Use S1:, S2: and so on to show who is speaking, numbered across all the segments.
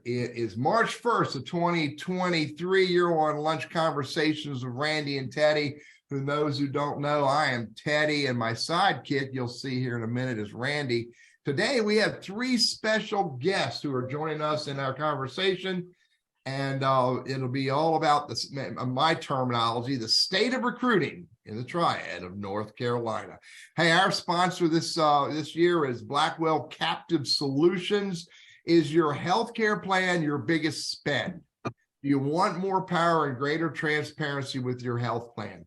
S1: It is March 1st of 2023. You're on Lunch Conversations with Randy and Teddy. For those who don't know, I am Teddy, and my sidekick, you'll see here in a minute, is Randy. Today, we have three special guests who are joining us in our conversation, and it'll be all about this, my terminology, the state of recruiting in the Triad of North Carolina. Hey, our sponsor this year is Blackwell Captive Solutions. Is your healthcare plan your biggest spend? Do you want more power and greater transparency with your health plan?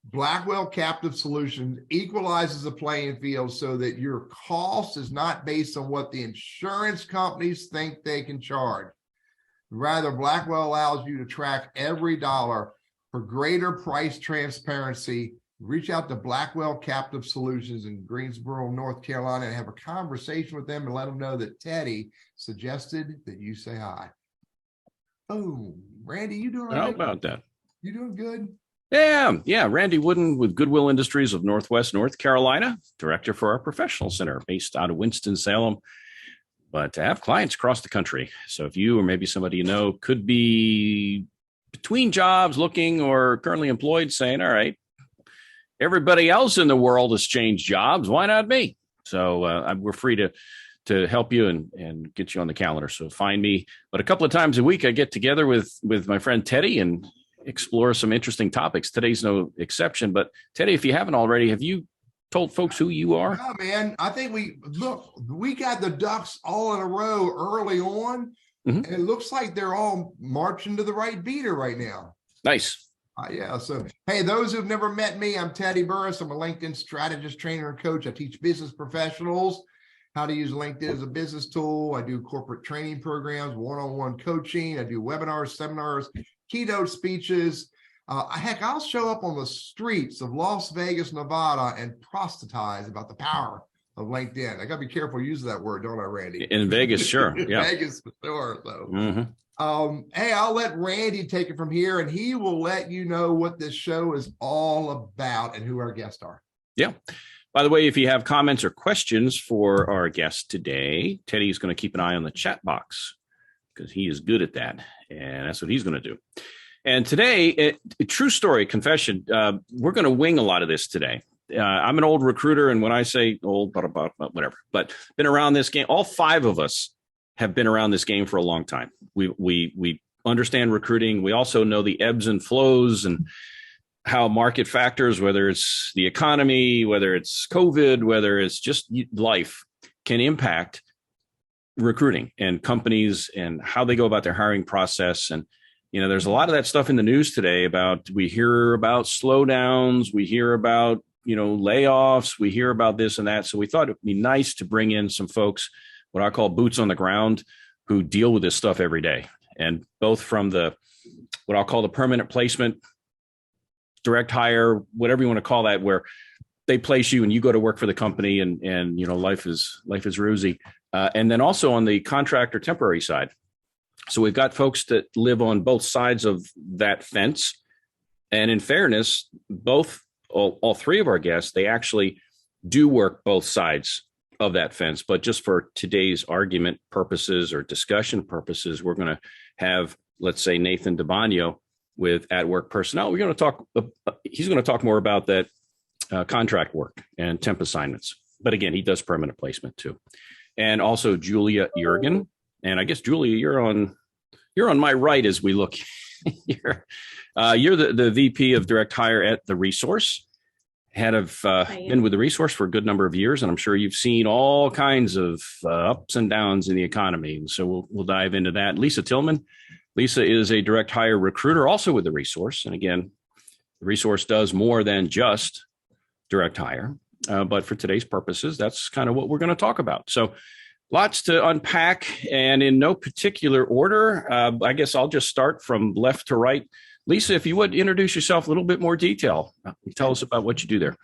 S1: Blackwell Captive Solutions equalizes the playing field so that your cost is not based on what the insurance companies think they can charge. Rather, Blackwell allows you to track every dollar for greater price transparency. Reach out to Blackwell Captive Solutions in Greensboro, North Carolina, and have a conversation with them and let them know that Teddy suggested that you say hi. Oh, Randy, you doing all right?
S2: How about that?
S1: You doing good?
S2: Yeah. Randy Wooden with Goodwill Industries of Northwest North Carolina, director for our professional center based out of Winston-Salem, but to have clients across the country. So if you or maybe somebody you know could be between jobs, looking or currently employed, saying, all right, everybody else in the world has changed jobs. Why not me? So we're free to help you and get you on the calendar. So find me. But a couple of times a week, I get together with my friend Teddy and explore some interesting topics. Today's no exception. But Teddy, if you haven't already, have you told folks who you are?
S1: No, man. I think we got the Ducks all in a row early on. Mm-hmm. And it looks like they're all marching to the right beater right now.
S2: Nice.
S1: Yeah. So, hey, those who've never met me, I'm Teddy Burriss. I'm a LinkedIn strategist, trainer, and coach. I teach business professionals how to use LinkedIn as a business tool. I do corporate training programs, one-on-one coaching. I do webinars, seminars, keynote speeches. Heck, I'll show up on the streets of Las Vegas, Nevada, and proselytize about the power of LinkedIn. I got to be careful using that word, don't I, Randy?
S2: In Vegas, sure. Yeah.
S1: Vegas, for sure. So. Hey, I'll let Randy take it from here, and he will let you know what this show is all about and who our guests are.
S2: Yeah. By the way, if you have comments or questions for our guest today, Teddy's going to keep an eye on the chat box because he is good at that, and that's what he's going to do. And today, a true story confession, we're going to wing a lot of this today. I'm an old recruiter, and when I say old, whatever, but been around this game, all five of us have been around this game for a long time. We understand recruiting. We also know the ebbs and flows and how market factors, whether it's the economy, whether it's COVID, whether it's just life, can impact recruiting and companies and how they go about their hiring process. And, there's a lot of that stuff in the news today we hear about slowdowns, we hear about, layoffs, we hear about this and that. So we thought it'd be nice to bring in some folks, what I call boots on the ground, who deal with this stuff every day. And both from what I'll call the permanent placement, direct hire, whatever you want to call that, where they place you and you go to work for the company and life is rosy. And then also on the contract or temporary side. So we've got folks that live on both sides of that fence. And in fairness, all three of our guests, they actually do work both sides of that fence. But just for today's argument purposes or discussion purposes, we're going to have, let's say, Nathan DiBagno with At Work Personnel. We're going to talk. He's going to talk more about that contract work and temp assignments. But again, he does permanent placement too. And also Julia Yeargan. And I guess Julia, you're on my right as we look here. You're the VP of Direct Hire at The Resource. Been with The Resource for a good number of years, and I'm sure you've seen all kinds of ups and downs in the economy. And so we'll dive into that. Lisa Tillman. Lisa is a direct hire recruiter, also with The Resource. And again, The Resource does more than just direct hire. But for today's purposes, that's kind of what we're going to talk about. So lots to unpack, and in no particular order. I guess I'll just start from left to right. Lisa, if you would introduce yourself a little bit more detail. Tell us about what you do there.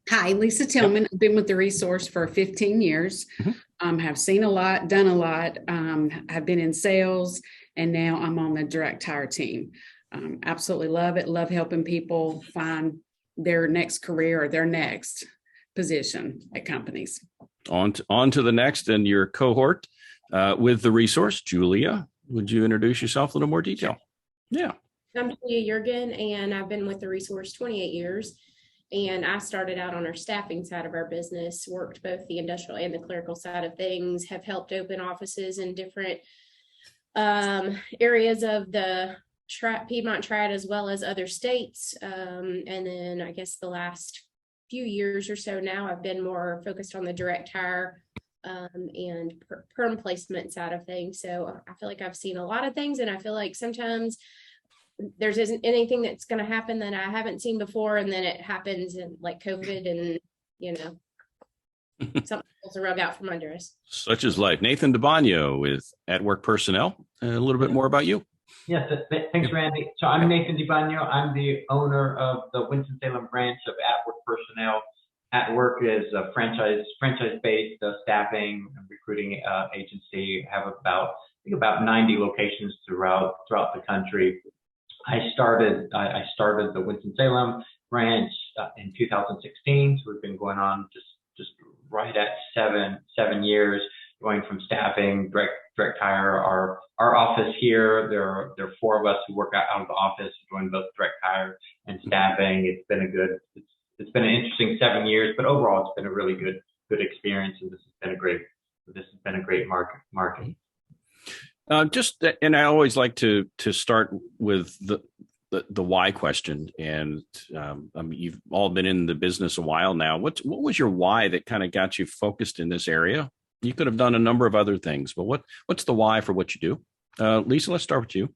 S3: Hi, Lisa Tillman. I've been with The Resource for 15 years. Mm-hmm. Have seen a lot, done a lot. I've been in sales, and now I'm on the direct hire team. Absolutely love it. Love helping people find their next career or their next position at companies.
S2: On to the next and your cohort. with the resource. Julia, would you introduce yourself in a little more detail? Yeah.
S4: I'm Julia Yeargan, and I've been with the resource 28 years. And I started out on our staffing side of our business, worked both the industrial and the clerical side of things, have helped open offices in different areas of the Piedmont Triad as well as other states. And then I guess the last few years or so now, I've been more focused on the direct hire and perm placement side of things. So I feel like I've seen a lot of things, and I feel like sometimes there's isn't anything that's going to happen that I haven't seen before, and then it happens, and like COVID, and something pulls the rug out from under us.
S2: Such is life. Nathan DiBagno with At Work Personnel. A little bit more about you.
S5: Yes, thanks, Randy. So I'm Nathan DiBagno. I'm the owner of the Winston-Salem branch of At Work Personnel. At Work is a franchise-based staffing and recruiting agency. Have about 90 locations throughout the country. I started the Winston-Salem branch in 2016. So we've been going on just right at seven years, going from staffing, direct hire. Our office here, there are four of us who work out of the office, doing both direct hire and staffing. It's been an interesting 7 years, but overall it's been a really good experience, and this has been a great market. And I always like to start with the why question. And you've all been in the business a while now. What was your why that kind of got you focused in this area? You could have done a number of other things, but what's the why for what you do? Lisa, let's start with you.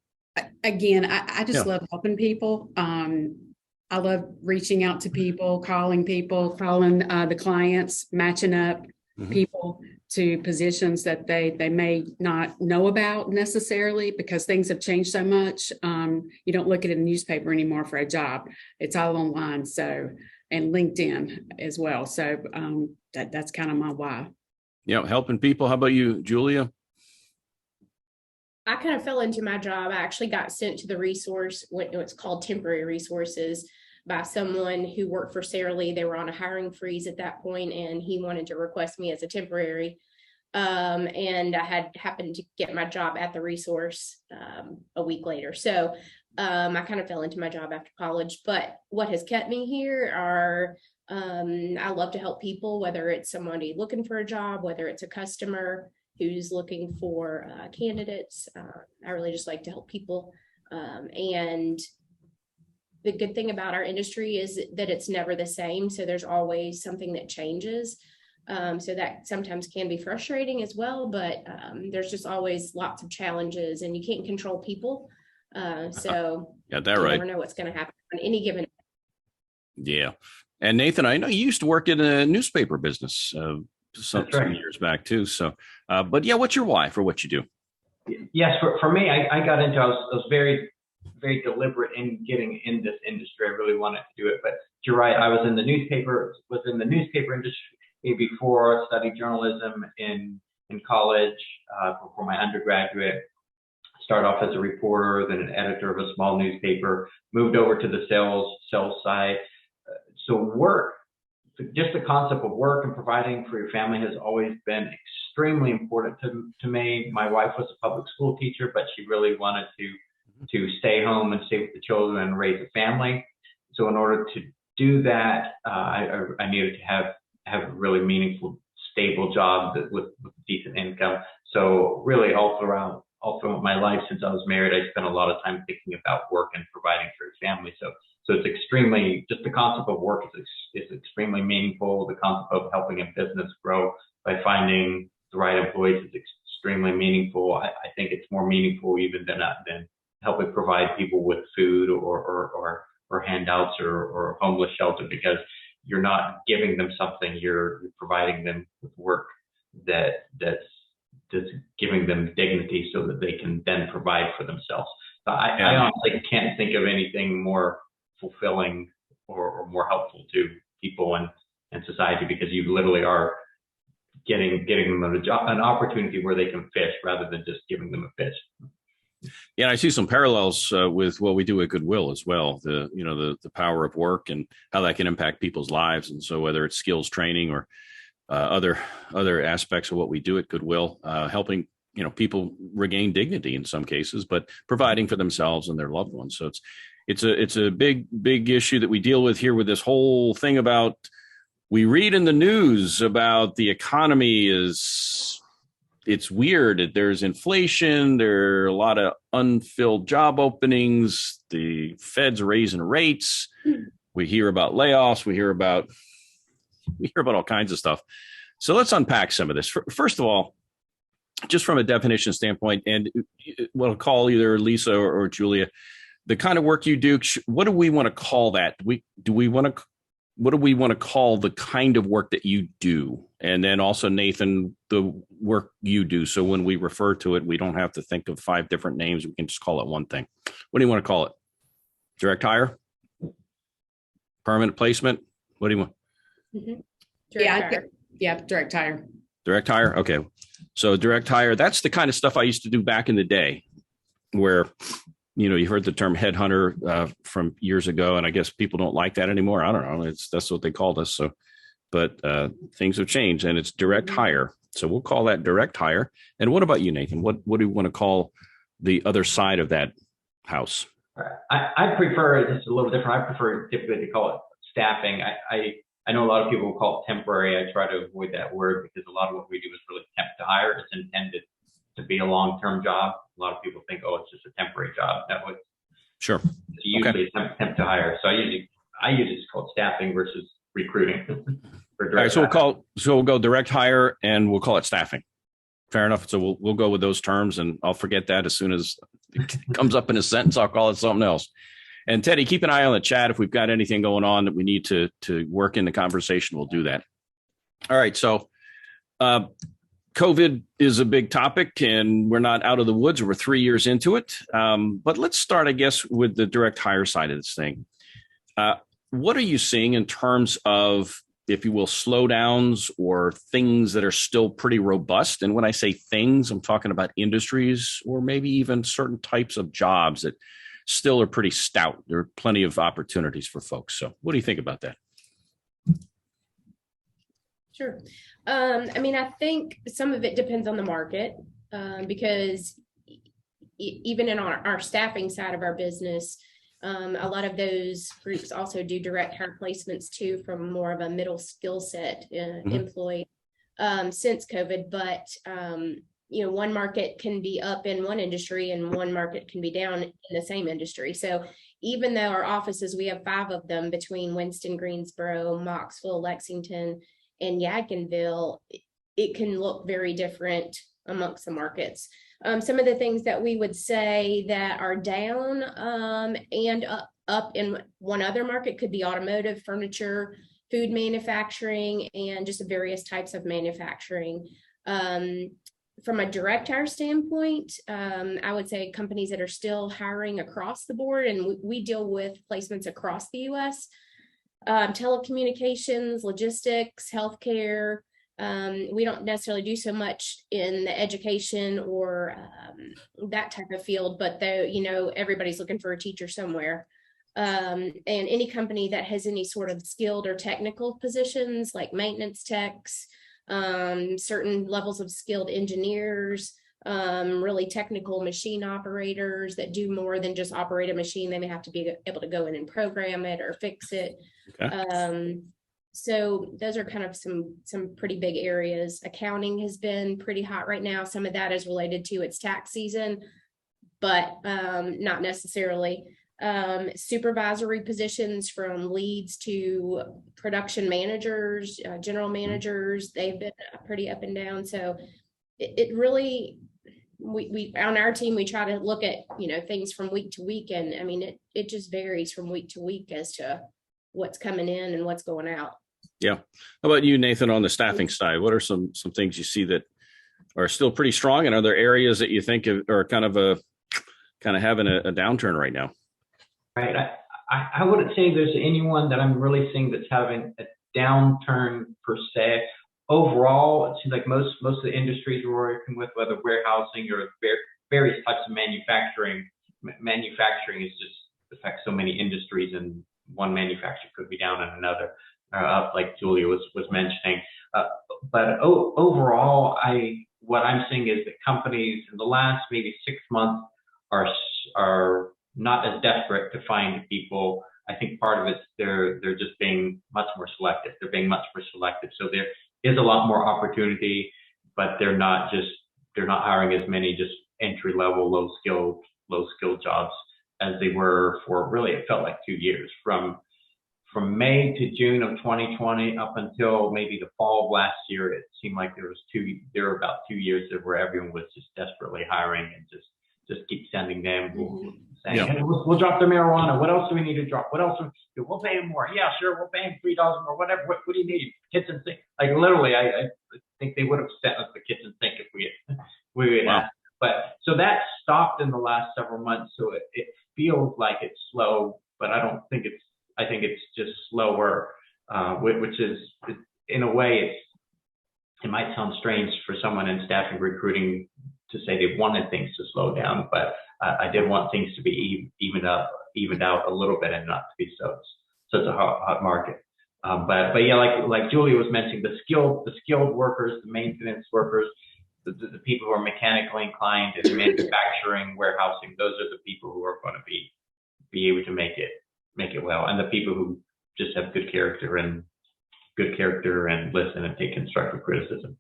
S3: Again, I just love helping people. I love reaching out to people, calling the clients, matching up people to positions that they may not know about necessarily, because things have changed so much. You don't look at a newspaper anymore for a job. It's all online. So, and LinkedIn as well. So that's kind of my why.
S2: Yeah. Helping people. How about you, Julia?
S4: I kind of fell into my job. I actually got sent to the resource, it's called temporary resources, by someone who worked for Sara Lee. They were on a hiring freeze at that point, and he wanted to request me as a temporary. And I had happened to get my job at the resource a week later. So I kind of fell into my job after college. But what has kept me here are I love to help people, whether it's somebody looking for a job, whether it's a customer who's looking for candidates. I really just like to help people. And the good thing about our industry is that it's never the same. So there's always something that changes. So that sometimes can be frustrating as well, but there's just always lots of challenges, and you can't control people. So
S2: got that
S4: you
S2: right.
S4: never know what's going to happen on any given.
S2: Yeah. And Nathan, I know you used to work in a newspaper business some years back too. So, but yeah, what's your why for what you do?
S5: Yes, for me, I got into, I was very, very deliberate in getting in this industry. I really wanted to do it, but you're right. I was in the newspaper industry before. I studied journalism in college for my undergraduate. Started off as a reporter, then an editor of a small newspaper, moved over to the sales side. So work, just the concept of work and providing for your family has always been extremely important to me. My wife was a public school teacher, but she really wanted to stay home and stay with the children and raise a family. So in order to do that, I needed to have a really meaningful, stable job with decent income. So really all throughout my life since I was married, I spent a lot of time thinking about work and providing for your family. So it's extremely, just the concept of work is extremely meaningful. The concept of helping a business grow by finding the right employees is extremely meaningful. I think it's more meaningful even than helping provide people with food or handouts or homeless shelter, because you're not giving them something, you're providing them with work that's giving them dignity so that they can then provide for themselves. So I honestly can't think of anything more fulfilling or more helpful to people and society, because you literally are getting them an opportunity where they can fish rather than just giving them a fish.
S2: Yeah, I see some parallels with what we do at Goodwill as well. The power of work and how that can impact people's lives. And so whether it's skills training or other aspects of what we do at Goodwill, helping people regain dignity in some cases, but providing for themselves and their loved ones. So it's a big issue that we deal with here with this whole thing about, we read in the news about the economy it's weird. There's inflation. There are a lot of unfilled job openings. The Fed's raising rates. We hear about layoffs. We hear about all kinds of stuff. So let's unpack some of this. First of all, just from a definition standpoint, and what I'll call either Lisa or Julia, the kind of work you do, what do we want to call that? What do we want to call the kind of work that you do? And then also, Nathan, the work you do. So when we refer to it, we don't have to think of 5 different names. We can just call it one thing. What do you want to call it? Direct hire? Permanent placement? What do you want?
S3: Mm-hmm. Direct hire.
S2: Direct hire? Okay. So direct hire, that's the kind of stuff I used to do back in the day where, you heard the term headhunter from years ago, and I guess people don't like that anymore. I don't know. That's what they called us. So, but things have changed, and it's direct hire. So we'll call that direct hire. And what about you, Nathan? What do you want to call the other side of that house?
S5: I prefer, this is a little different. I prefer typically to call it staffing. I know a lot of people will call it temporary. I try to avoid that word because a lot of what we do is really temp to hire. It's intended to be a long-term job. A lot of people think, oh, it's just a temporary job. That was
S2: sure.
S5: Usually temp to hire. So I usually just call it staffing versus recruiting. For
S2: all right, so we'll go direct hire and we'll call it staffing. Fair enough. So we'll go with those terms, and I'll forget that as soon as it comes up in a sentence. I'll call it something else. And Teddy, keep an eye on the chat. If we've got anything going on that we need to work in the conversation, we'll do that. All right. So COVID is a big topic, and we're not out of the woods. We're 3 years into it. But let's start, I guess, with the direct hire side of this thing. What are you seeing in terms of, if you will, slowdowns or things that are still pretty robust? And when I say things, I'm talking about industries or maybe even certain types of jobs that still are pretty stout. There are plenty of opportunities for folks. So what do you think about that?
S4: Sure. I think some of it depends on the market, because even in our staffing side of our business, a lot of those groups also do direct hire placements too, from more of a middle skill set employee since COVID. But one market can be up in one industry and one market can be down in the same industry. So even though our offices, we have 5 of them between Winston, Greensboro, Moxville, Lexington, and Yadkinville, it can look very different amongst the markets. Some of the things that we would say that are down and up in one other market could be automotive, furniture, food manufacturing, and just various types of manufacturing. From a direct hire standpoint, I would say companies that are still hiring across the board, and we deal with placements across the U.S., telecommunications, logistics, healthcare. We don't necessarily do so much in the education or that type of field, but though, everybody's looking for a teacher somewhere. And any company that has any sort of skilled or technical positions like maintenance techs, certain levels of skilled engineers, really technical machine operators that do more than just operate a machine. They may have to be able to go in and program it or fix it. Okay. So those are kind of some pretty big areas. Accounting has been pretty hot right now. Some of that is related to its tax season, but not necessarily. Supervisory positions from leads to production managers, general managers, they've been pretty up and down. So it really, we on our team, we try to look at, things from week to week. And it just varies from week to week as to what's coming in and what's going out.
S2: Yeah. How about you, Nathan, on the staffing side? What are some things you see that are still pretty strong, and are there areas that you think are kind of having a downturn right now?
S5: Right. I wouldn't say there's anyone that I'm really seeing that's having a downturn per se. Overall, it seems like most of the industries we're working with, whether warehousing or various types of manufacturing is just affects so many industries, and one manufacturer could be down and another up, like Julia was mentioning. But overall, what I'm seeing is that companies in the last maybe 6 months are not as desperate to find people. I think part of it's they're just being much more selective. They're being much more selective. So there is a lot more opportunity, but they're not hiring as many just entry level, low skill jobs as they were for, really, it felt like 2 years, from May to June of 2020 up until maybe the fall of last year. It seemed like there were about 2 years where everyone was just desperately hiring and just keep sending them saying,
S2: Yeah.
S5: hey, we'll drop the marijuana. What else do we need to drop? What else do we do? We'll pay them more. Yeah, sure. We'll pay them $3 more, whatever. What do you need? Kitchen sink. Like literally, I think they would have sent us the kitchen sink if we had
S2: Wow.
S5: asked. But so that stopped in the last several months. So it feels like it's slow, but I think it's just slower, which is, in a way, it might sound strange for someone in staffing recruiting to say they wanted things to slow down, but I did want things to be evened out a little bit and not to be such a hot market. But yeah, like Julie was mentioning, the skilled workers, the maintenance workers, the people who are mechanically inclined in manufacturing, warehousing, those are the people who are going to be able to make it well, and the people who just have good character and listen and take constructive criticism.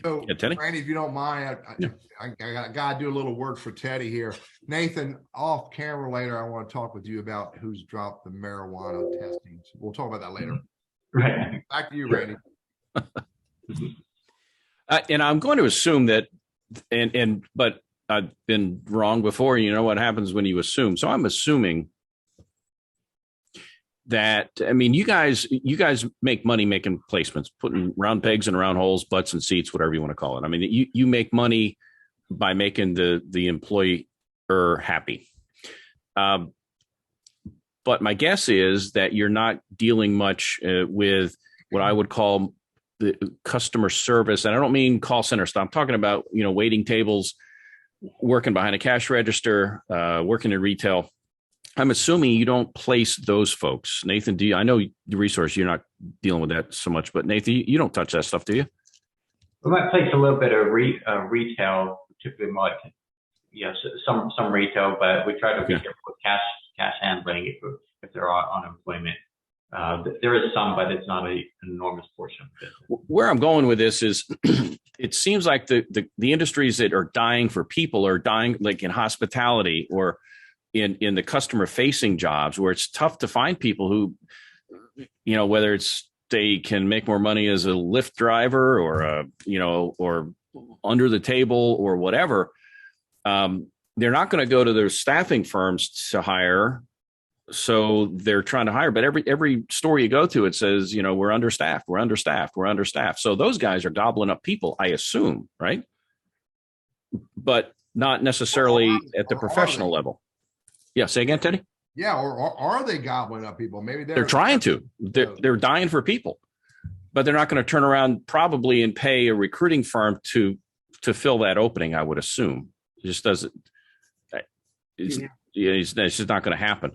S1: So,
S2: Yeah, Teddy?
S1: Randy, if you don't mind, I got to do a little work for Teddy here. Nathan, off camera later, I want to talk with you about who's dropped the marijuana testing. We'll talk about that later.
S5: Right.
S1: Back to you, Randy.
S2: And I'm going to assume that, but I've been wrong before. You know what happens when you assume. So I'm assuming that, I mean, you guys make money making placements, putting round pegs in round holes, butts and seats, whatever you want to call it. I mean, you make money by making the employer happy. But my guess is that you're not dealing much with what I would call the customer service. And I don't mean call center stuff. I'm talking about, waiting tables, working behind a cash register, working in retail. I'm assuming you don't place those folks. Nathan, I know the resource, you're not dealing with that so much, but Nathan, you don't touch that stuff, do you?
S5: We might place a little bit of retail, typically more like, some retail, but we try to be careful with cash handling if there are unemployment. There is some, but it's not an enormous portion of it.
S2: Where I'm going with this is it seems like the industries that are dying for people are dying, like in hospitality or in the customer facing jobs, where it's tough to find people who, whether it's they can make more money as a Lyft driver or or under the table or whatever. They're not going to go to their staffing firms to hire. So they're trying to hire, but every store you go to, it says, we're understaffed. So those guys are gobbling up people, I assume, right? But not necessarily at the professional level. Yeah. Say again, Teddy.
S1: Yeah. Or are they gobbling up people? Maybe
S2: they're trying to. They're dying for people, but they're not going to turn around probably and pay a recruiting firm to fill that opening. I would assume it just doesn't. It's just not going to happen.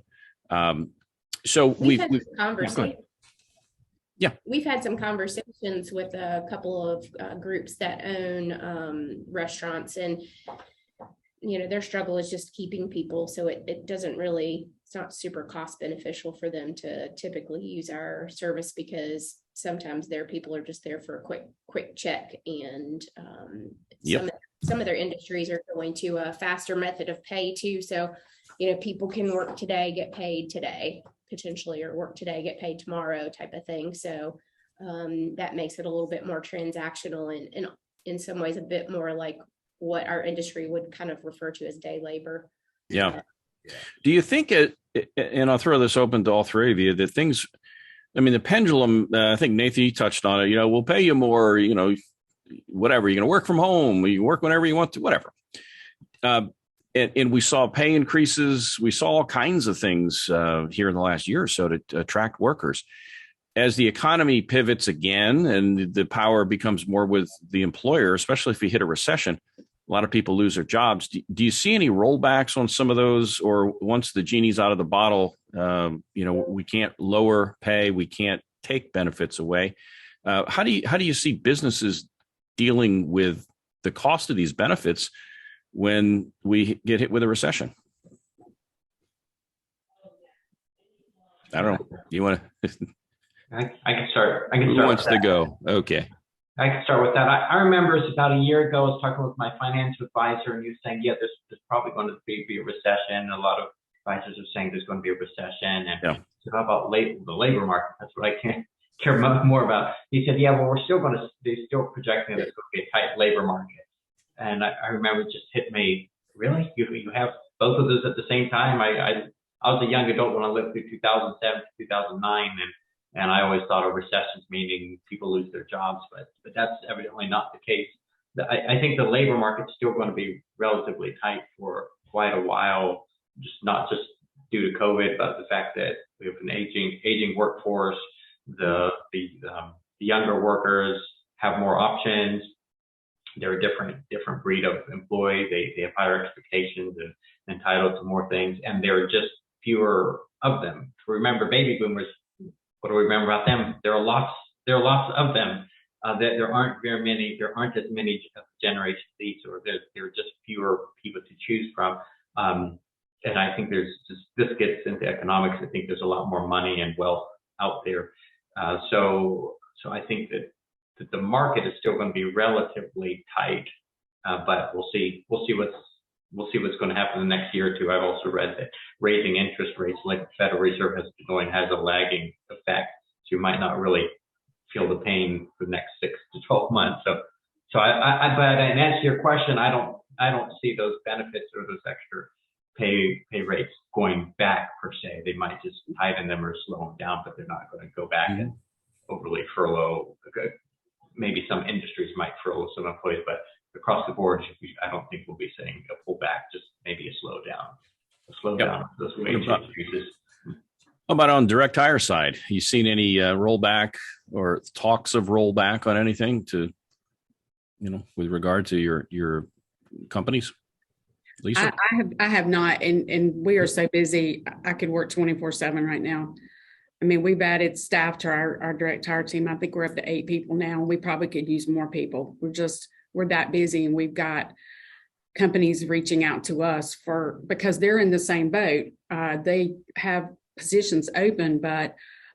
S2: So we've had some conversations. Yeah,
S4: we've had some conversations with a couple of groups that own restaurants, and their struggle is just keeping people. So it doesn't really, it's not super cost beneficial for them to typically use our service, because sometimes their people are just there for a quick check, and some of their industries are going to a faster method of pay too. So people can work today, get paid today, potentially, or work today, get paid tomorrow type of thing. So that makes it a little bit more transactional and in some ways a bit more like what our industry would kind of refer to as day labor.
S2: Yeah. Do you think and I'll throw this open to all three of you, that things, I mean, the pendulum, I think Nathan, you touched on it, we'll pay you more, whatever, you're going to work from home, you can work whenever you want to, whatever. And we saw pay increases. We saw all kinds of things here in the last year or so to attract workers. As the economy pivots again and the power becomes more with the employer, especially if we hit a recession, a lot of people lose their jobs. Do you see any rollbacks on some of those? Or once the genie's out of the bottle, we can't lower pay, we can't take benefits away. How do you see businesses dealing with the cost of these benefits when we get hit with a recession. I don't know. You want to?
S5: I can start.
S2: Who wants to go? Okay.
S5: I can start with that. I remember it's about a year ago, I was talking with my financial advisor, and he was saying, yeah, there's probably going to be a recession. A lot of advisors are saying there's going to be a recession. And so how about the labor market? That's what I care more about. He said, yeah, well, they're still projecting that it's going to be a tight labor market. And I remember it just hit me, really? You have both of those at the same time? I was a young adult when I lived through 2007 to 2009, and I always thought of recessions meaning people lose their jobs, but that's evidently not the case. I think the labor market's still going to be relatively tight for quite a while, not just due to COVID, but the fact that we have an aging workforce. The younger workers have more options. They're a different breed of employee. They have higher expectations and entitled to more things, and there are just fewer of them. Remember, baby boomers. What do we remember about them? There are lots of them. There aren't as many Generation Zs, or there are just fewer people to choose from. And I think this gets into economics. I think there's a lot more money and wealth out there. So I think that the market is still going to be relatively tight, but we'll see what's going to happen in the next year or two. I've also read that raising interest rates, like the Federal Reserve has been doing, has a lagging effect. So you might not really feel the pain for the next 6 to 12 months. So but in answer to your question, I don't see those benefits or those extra pay rates going back per se. They might just tighten them or slow them down, but they're not going to go back and overly furlough. Maybe some industries might furlough some employees, but across the board, I don't think we'll be seeing a pullback, just maybe a slowdown of those wage increases.
S2: How about on direct hire side? You seen any rollback or talks of rollback on anything with regard to your companies? Lisa?
S3: I have not, and we are so busy. I could work 24/7 right now. I mean, we've added staff to our direct hire team. I think we're up to 8 people now. We probably could use more people. We're that busy, and we've got companies reaching out to us because they're in the same boat. They have positions open, but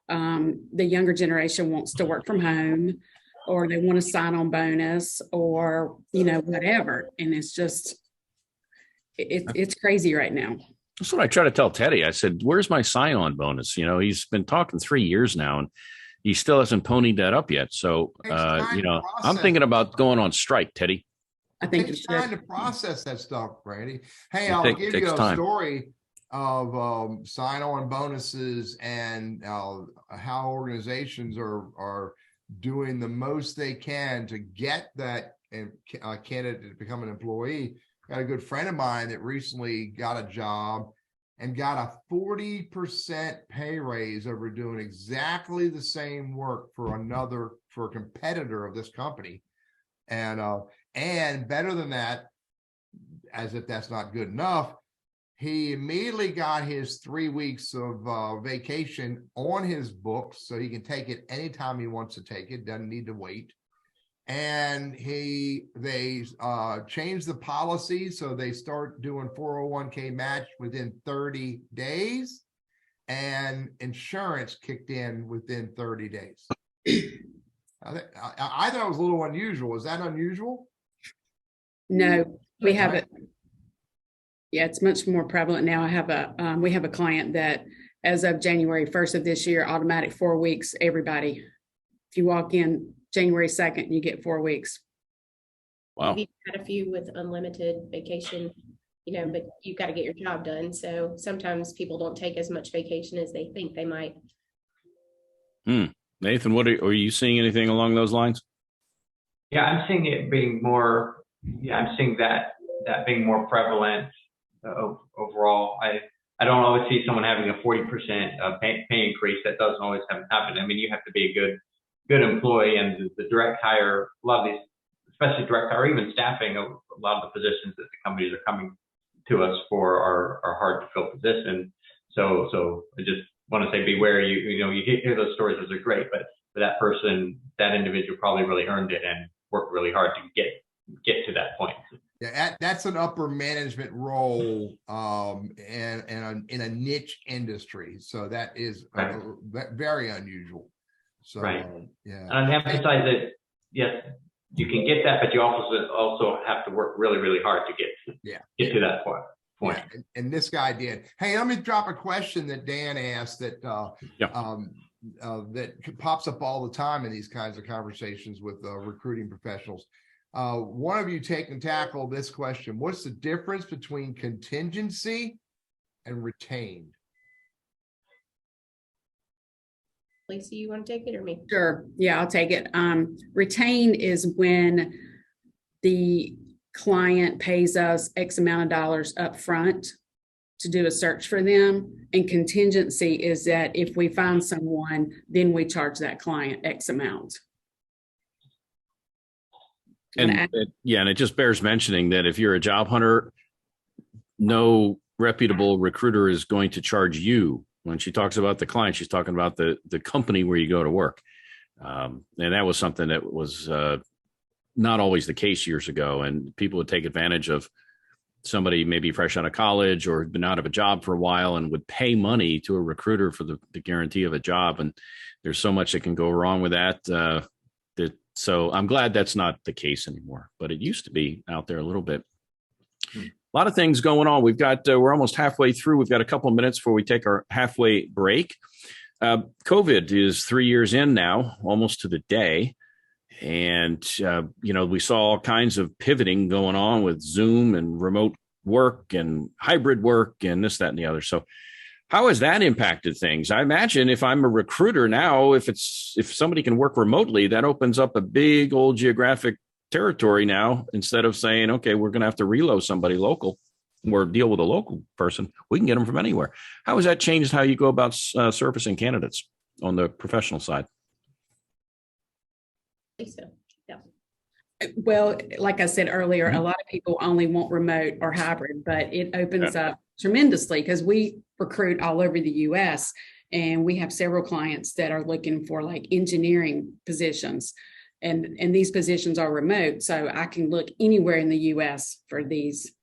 S3: the younger generation wants to work from home, or they want a sign-on bonus, or whatever. And it's just it's crazy right now.
S2: That's what I try to tell Teddy. I said, "Where's my sign-on bonus?" He's been talking 3 years now, and he still hasn't ponied that up yet. So, I'm thinking about going on strike, Teddy.
S3: I think
S1: it's time to process that stuff, Randy. Hey,
S2: I'll give you
S1: a story of sign-on bonuses and how organizations are doing the most they can to get that candidate to become an employee. Got a good friend of mine that recently got a job and got a 40% pay raise over doing exactly the same work for a competitor of this company. And better than that, as if that's not good enough, he immediately got his 3 weeks of vacation on his books, so he can take it anytime he wants to take it, doesn't need to wait. And they changed the policy, so they start doing 401k match within 30 days, and insurance kicked in within 30 days. I thought it was a little unusual. Is that unusual?
S3: No, we have it. Yeah, it's much more prevalent now. We have a client that, as of January 1st of this year, automatic 4 weeks, everybody. If you walk in January 2nd, you get 4 weeks.
S2: Wow.
S4: We've had a few with unlimited vacation, but you've got to get your job done. So sometimes people don't take as much vacation as they think they might.
S2: Nathan, are you seeing anything along those lines?
S5: Yeah, I'm seeing it being more. Yeah, I'm seeing that being more prevalent overall. I don't always see someone having a 40% pay increase. That doesn't always happen. I mean, you have to be a good employee, and the direct hire, a lot of these, especially direct hire, even staffing, a lot of the positions that the companies are coming to us for are hard to fill positions. So I just want to say, beware. You hear those stories; those are great, but for that person, that individual probably really earned it and worked really hard to get to that point.
S1: Yeah, that's an upper management role and in a niche industry. So that is very unusual. So yeah.
S5: And I'd emphasize that yes, you can get that, but you also have to work really, really hard to get to that point.
S1: Yeah, and this guy did. Hey, let me drop a question that Dan asked that that pops up all the time in these kinds of conversations with recruiting professionals. One of you take and tackle this question. What's the difference between contingency and retained?
S4: Lisa, you want to take it or me?
S3: Sure. Yeah, I'll take it. Retain is when the client pays us X amount of dollars up front to do a search for them. And contingency is that if we find someone, then we charge that client X amount.
S2: And it just bears mentioning that if you're a job hunter, no reputable recruiter is going to charge you. When she talks about the client, she's talking about the company where you go to work. And that was something that was not always the case years ago. And people would take advantage of somebody maybe fresh out of college or been out of a job for a while and would pay money to a recruiter for the guarantee of a job. And there's so much that can go wrong with that. So I'm glad that's not the case anymore, but it used to be out there a little bit. A lot of things going on. We're almost halfway through. We've got a couple of minutes before we take our halfway break. COVID is 3 years in now, almost to the day. And, we saw all kinds of pivoting going on with Zoom and remote work and hybrid work and this, that, and the other. So how has that impacted things? I imagine if I'm a recruiter now, if somebody can work remotely, that opens up a big old geographic territory now. Instead of saying, okay, we're going to have to reload somebody local or deal with a local person, we can get them from anywhere. How has that changed how you go about servicing candidates on the professional side?
S4: Lisa, yeah.
S3: Well, like I said earlier, a lot of people only want remote or hybrid, but it opens up tremendously because we recruit all over the U.S. and we have several clients that are looking for like engineering positions. And these positions are remote, so I can look anywhere in the U.S. for these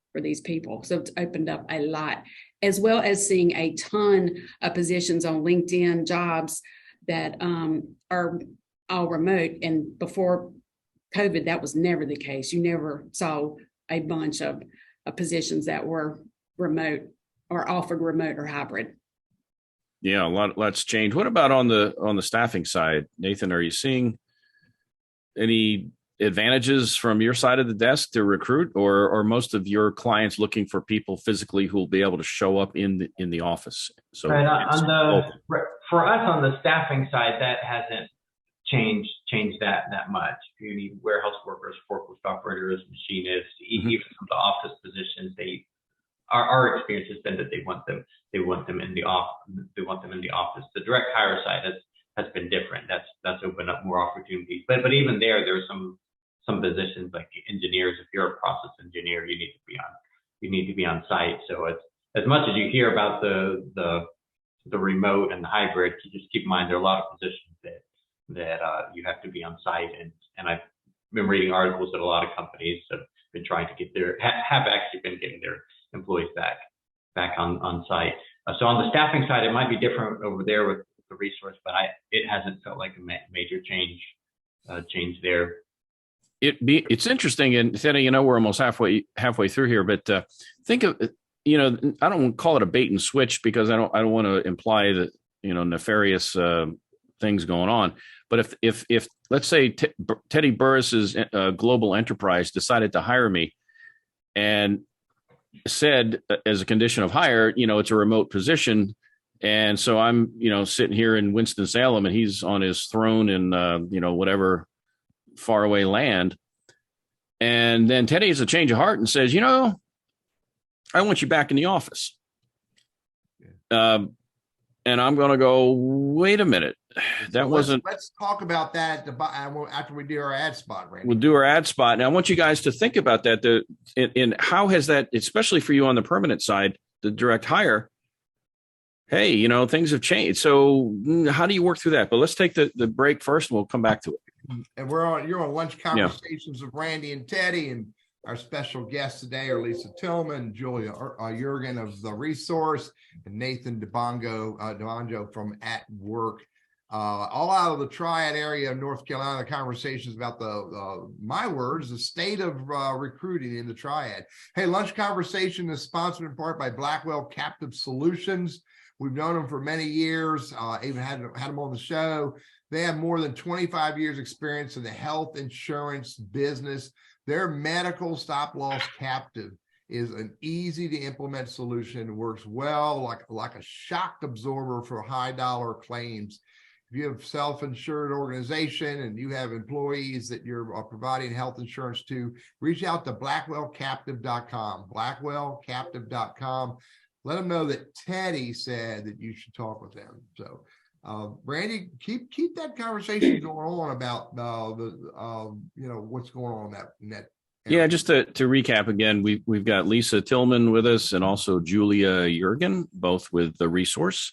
S3: people. So it's opened up a lot, as well as seeing a ton of positions on LinkedIn jobs that are all remote. And before COVID, that was never the case. You never saw a bunch of positions that were remote or offered remote or hybrid.
S2: Yeah, lots changed. What about on the staffing side, Nathan? Are you seeing any advantages from your side of the desk to recruit, or most of your clients looking for people physically who will be able to show up in the office? So
S5: for us on the staffing side, that hasn't changed that much. You need warehouse workers, forklift operators, machinists, even some of the office positions. Our experience has been that they want them in the office. The direct hire side has been different. That's opened up more opportunities. But even there's some positions like engineers. If you're a process engineer, you need to be on site. So it's, as much as you hear about the remote and the hybrid, you just keep in mind there are a lot of positions that you have to be on site. And I've been reading articles that a lot of companies have been trying to have actually been getting their employees back on site. So on the staffing side, it might be different over there with the resource, but it hasn't felt like a major change there.
S2: It's interesting, and Teddy, we're almost halfway through here, but think of, I don't want to call it a bait and switch because I don't want to imply that nefarious things going on. But if let's say Teddy Burriss's global enterprise decided to hire me and said as a condition of hire, it's a remote position. And so I'm, sitting here in Winston-Salem and he's on his throne in, whatever faraway land. And then Teddy has a change of heart and says, I want you back in the office. And I'm going to go, wait a minute. Let's
S1: talk about that after we do our ad spot, Randy.
S2: We'll do our ad spot. And I want you guys to think about that. And how has that, especially for you on the permanent side, the direct hire, hey, things have changed. So how do you work through that? But let's take the break first and we'll come back to it.
S1: And you're on Lunch Conversations with Randy and Teddy, and our special guests today are Lisa Tillman, Julia Yeargan of The Resource, and Nathan DiBagno from At Work. All out of the Triad area of North Carolina, conversations about my words, the state of recruiting in the Triad. Hey, Lunch Conversation is sponsored in part by Blackwell Captive Solutions. We've known them for many years, even had them on the show. They have more than 25 years experience in the health insurance business. Their medical stop loss captive is an easy to implement solution, works well like a shock absorber for high dollar claims. If you have self-insured organization and you have employees that you're providing health insurance to, reach out to blackwellcaptive.com, blackwellcaptive.com. Let them know that Teddy said that you should talk with them. So, Randy, keep that conversation going on about what's going on in that area.
S2: Yeah, just to recap again, we've got Lisa Tillman with us and also Julia Yeargan, both with The Resource,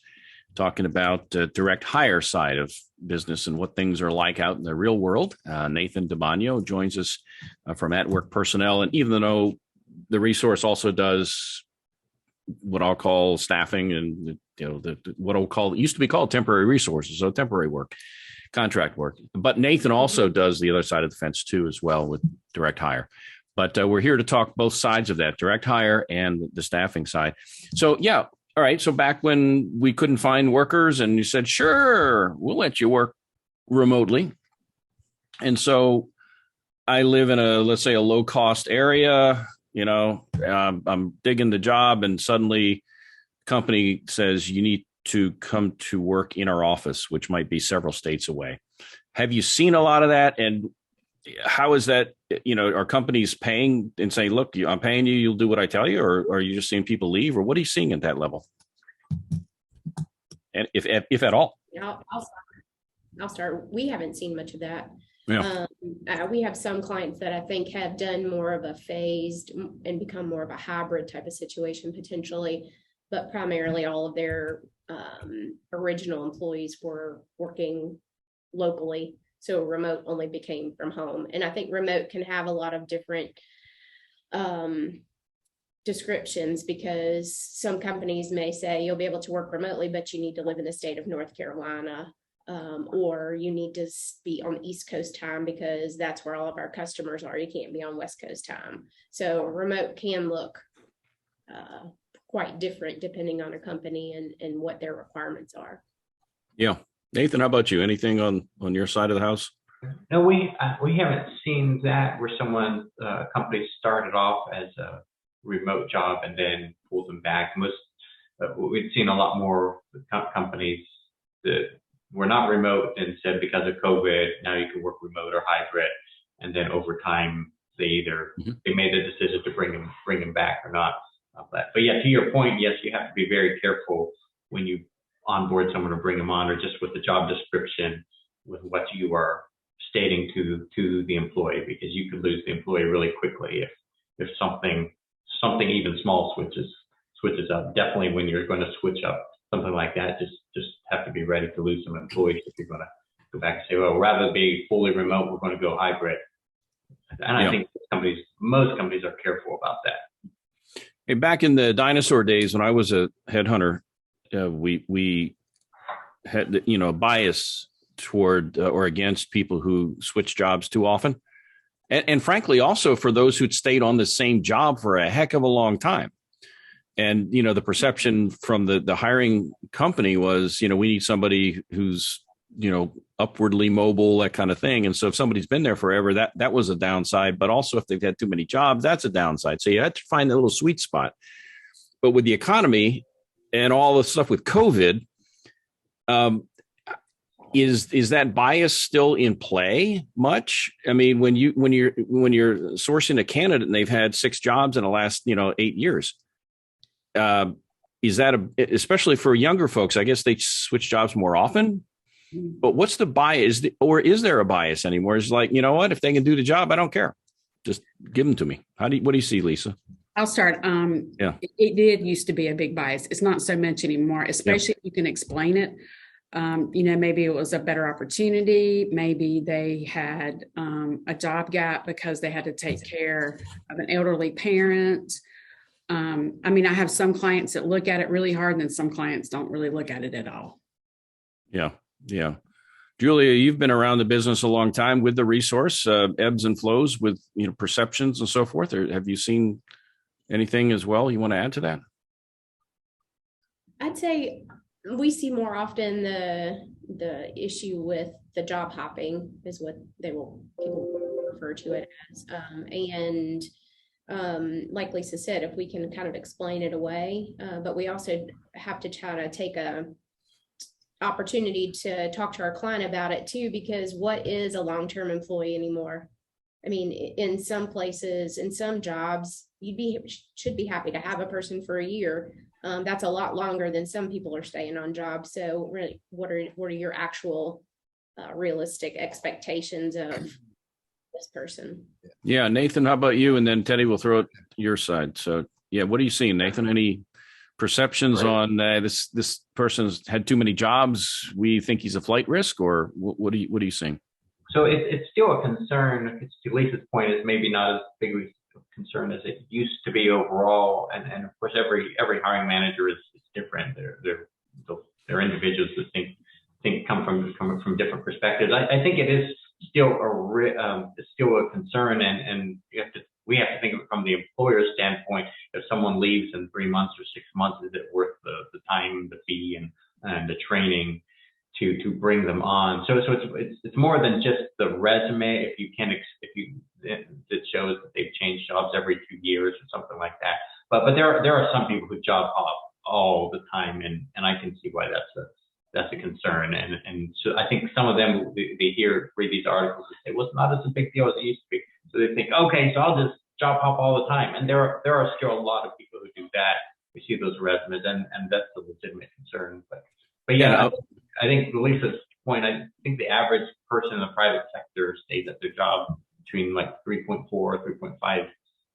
S2: talking about direct hire side of business and what things are like out in the real world. Nathan DiBagno joins us from At Work Personnel, and even though The Resource also does what I'll call staffing and what I'll call, it used to be called temporary resources, so temporary work, contract work. But Nathan also does the other side of the fence too, as well, with direct hire. But we're here to talk both sides of that, direct hire and the staffing side. So yeah, all right. So back when we couldn't find workers, and you said, sure, we'll let you work remotely. And so I live in let's say a low cost area. I'm digging the job, and suddenly company says you need to come to work in our office, which might be several states away. Have you seen a lot of that? And how is that, are companies paying and saying, look, I'm paying you, you'll do what I tell you, or are you just seeing people leave, or what are you seeing at that level? And if at all?
S4: I'll start. We haven't seen much of that.
S2: Yeah.
S4: We have some clients that I think have done more of a phased and become more of a hybrid type of situation potentially, but primarily all of their original employees were working locally. So remote only became from home. And I think remote can have a lot of different descriptions, because some companies may say you'll be able to work remotely, but you need to live in the state of North Carolina. Or you need to be on East Coast time because that's where all of our customers are. You can't be on West Coast time. So remote can look quite different depending on a company and what their requirements are.
S2: Yeah. Nathan, how about you? Anything on your side of the house?
S5: No, we haven't seen that where company started off as a remote job and then pulled them back. We've seen a lot more companies that were not remote and said because of COVID, now you can work remote or hybrid. And then over time, they made the decision to bring them back or not. But yeah, to your point, yes, you have to be very careful when you onboard someone or bring them on, or just with the job description, with what you are stating to the employee, because you could lose the employee really quickly if something even small switches up. Definitely when you're going to switch up something like that, just have to be ready to lose some employees if you're going to go back and say, well, rather than being fully remote, we're going to go hybrid. And I think most companies are careful about that.
S2: Hey, back in the dinosaur days when I was a headhunter, we had a bias toward or against people who switch jobs too often, and frankly, also for those who'd stayed on the same job for a heck of a long time. And the perception from the hiring company was, we need somebody who's upwardly mobile, that kind of thing. And so if somebody's been there forever, that was a downside. But also if they've had too many jobs, that's a downside. So you had to find a little sweet spot. But with the economy and all the stuff with COVID, is that bias still in play much? I mean, when you're sourcing a candidate and they've had 6 jobs in the last 8 years, is that especially for younger folks? I guess they switch jobs more often. But what's the bias, or is there a bias anymore? It's like, what, if they can do the job, I don't care. Just give them to me. What do you see, Lisa?
S3: I'll start. It did used to be a big bias. It's not so much anymore, especially if you can explain it. Maybe it was a better opportunity. Maybe they had a job gap because they had to take care of an elderly parent. I have some clients that look at it really hard, and then some clients don't really look at it at all.
S2: Yeah. Yeah. Julia, you've been around the business a long time with the resource, ebbs and flows with, perceptions and so forth. Or have you seen anything as well you want to add to that?
S4: I'd say we see more often the issue with the job hopping is what people refer to it as. Like Lisa said, if we can kind of explain it away, but we also have to try to take a opportunity to talk to our client about it too, because what is a long-term employee anymore? In some places, in some jobs, should be happy to have a person for a year. That's a lot longer than some people are staying on jobs. So really, what are your actual realistic expectations of this person?
S2: Yeah, Nathan, how about you? And then Teddy will throw it your side. So yeah, what are you seeing, Nathan? Any perceptions on this person's had too many jobs? We think he's a flight risk, or what are you seeing?
S5: So it's still a concern. It's, to Lisa's point, is maybe not as big a concern as it used to be overall. And of course, every hiring manager is different. They're individuals that think come from different perspectives. I think it is still a concern, and we have to think of it from the employer standpoint. If someone leaves in 3 months or 6 months, is it worth the time, the fee, and the training to bring them on? So it's more than just the resume. It shows that they've changed jobs every 2 years or something like that. But there are some people who job hop all the time, and I can see why that's a concern. And so I think some of them, they read these articles and say, well, it's not as a big deal as it used to be. So they think, okay, so I'll just job hop all the time. And there are still a lot of people who do that. We see those resumes, and that's a legitimate concern. But yeah, I think Lisa's point, I think the average person in the private sector stays at their job between like 3.4, 3.5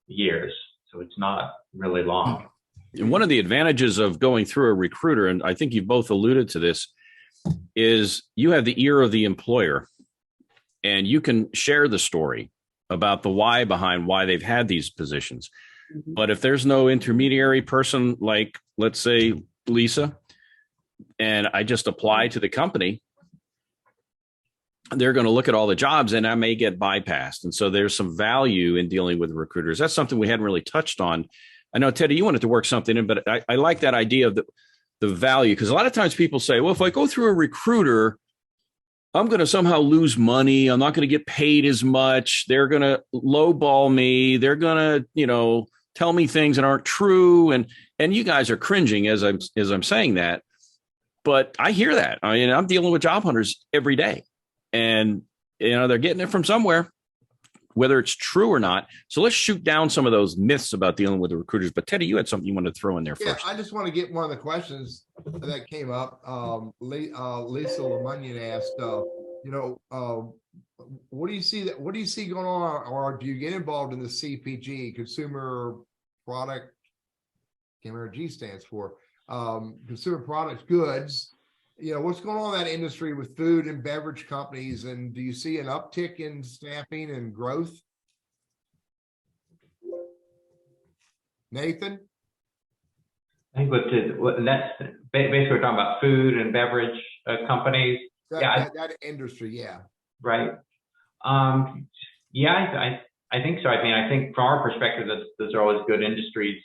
S5: years. So it's not really long.
S2: And one of the advantages of going through a recruiter, and I think you both alluded to this, is you have the ear of the employer, and you can share the story about the why behind why they've had these positions. Mm-hmm. But if there's no intermediary person, like let's say Lisa, and I just apply to the company, they're going to look at all the jobs and I may get bypassed. And so there's some value in dealing with recruiters. That's something we hadn't really touched on. I know, Teddy, you wanted to work something in, but I like that idea of the value, because a lot of times people say, well, if I go through a recruiter, I'm going to somehow lose money. I'm not going to get paid as much. They're going to lowball me. They're going to, tell me things that aren't true. And you guys are cringing as I'm saying that. But I hear that. I'm dealing with job hunters every day, and they're getting it from somewhere, whether it's true or not. So let's shoot down some of those myths about dealing with the recruiters. But Teddy, you had something you wanted to throw in there first.
S1: I just want to get one of the questions that came up. Lisa Lemunion asked, what do you see going on, or do you get involved in the CPG, consumer product? Can't remember what G stands for. Consumer products, goods. What's going on in that industry with food and beverage companies, and do you see an uptick in staffing and growth? Nathan?
S5: I think that's basically we're talking about food and beverage companies.
S1: That industry, yeah.
S5: Right. I think so. I think from our perspective, those are always good industries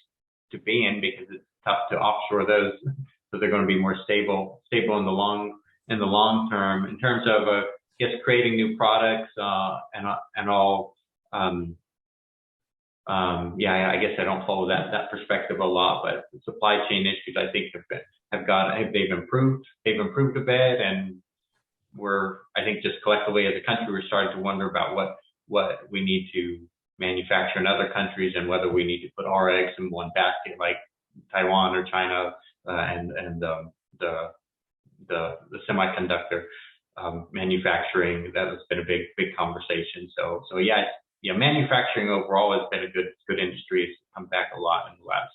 S5: to be in, because it's tough to offshore those. So they're going to be more stable in the long term. In terms of, creating new products and all. I guess I don't follow that perspective a lot, but the supply chain issues I think they've improved a bit, and I think just collectively as a country we're starting to wonder about what we need to manufacture in other countries, and whether we need to put our eggs in one basket like Taiwan or China. And the semiconductor manufacturing, that has been a big conversation. So manufacturing overall has been a good industry. It's come back a lot in the last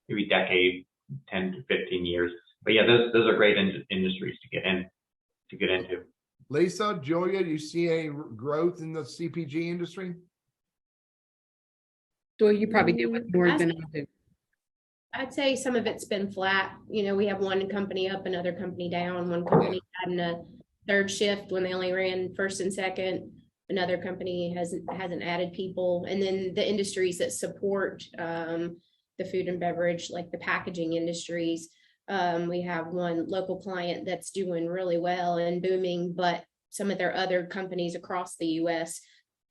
S5: maybe decade, 10 to 15 years. But yeah, those are great industries to get in.
S1: Lisa, Julia, do you see any growth in the CPG industry?
S3: Well, you probably deal with more than I do.
S4: I'd say some of it's been flat. You know, we have one company up, another company down, one company having a third shift when they only ran first and second. Another company hasn't added people. And then the industries that support the food and beverage, like the packaging industries, we have one local client that's doing really well and booming, but some of their other companies across the US,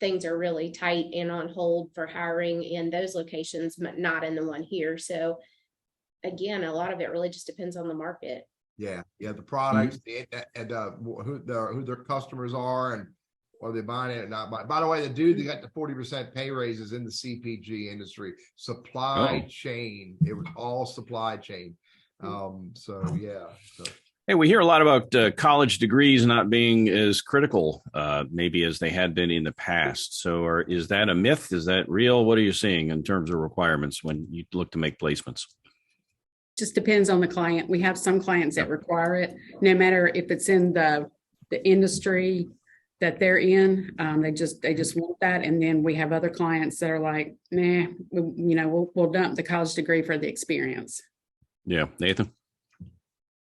S4: things are really tight and on hold for hiring in those locations, but not in the one here. So again, a lot of it really just depends on the market.
S1: Yeah, the products, and who their customers are, and whether they buying it or not. By the way, the dude that got the 40% pay raises in the CPG industry, supply chain. It was all supply chain. So yeah.
S2: Hey, we hear a lot about college degrees not being as critical, maybe as they had been in the past. So, is that a myth? Is that real? What are you seeing in terms of requirements when you look to make placements?
S3: Just depends on the client. We have some clients that require it, no matter if it's in the industry that they're in. They just want that. And then we have other clients that are like, nah, we'll dump the college degree for the experience.
S2: Yeah, Nathan.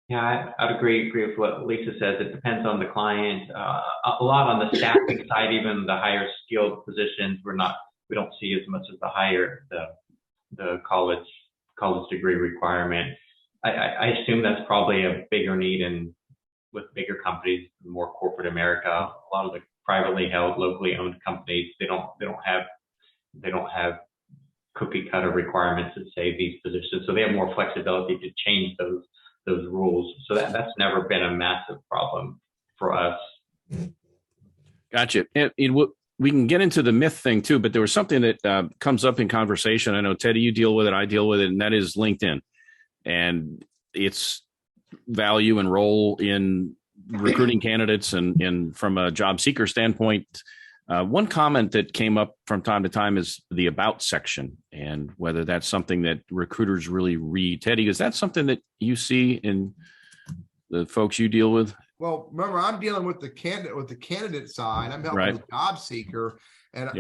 S5: Yeah, I'd agree with what Lisa says. It depends on the client. A lot on the staffing side, even the higher skilled positions, we don't see as much as the college degree requirement. I assume that's probably a bigger need with bigger companies, more corporate America. A lot of the privately held, locally owned companies, they don't have cookie cutter requirements that say these positions, so they have more flexibility to change those rules. So that's never been a massive problem for us.
S2: Gotcha. We can get into the myth thing too, but there was something that comes up in conversation. I know, Teddy, you deal with it, I deal with it, and that is LinkedIn and its value and role in recruiting candidates and from a job seeker standpoint. One comment that came up from time to time is the about section, and whether that's something that recruiters really read. Teddy, is that something that you see in the folks you deal with?
S1: Well, remember, I'm dealing with the candidate side. I'm helping the job seeker, and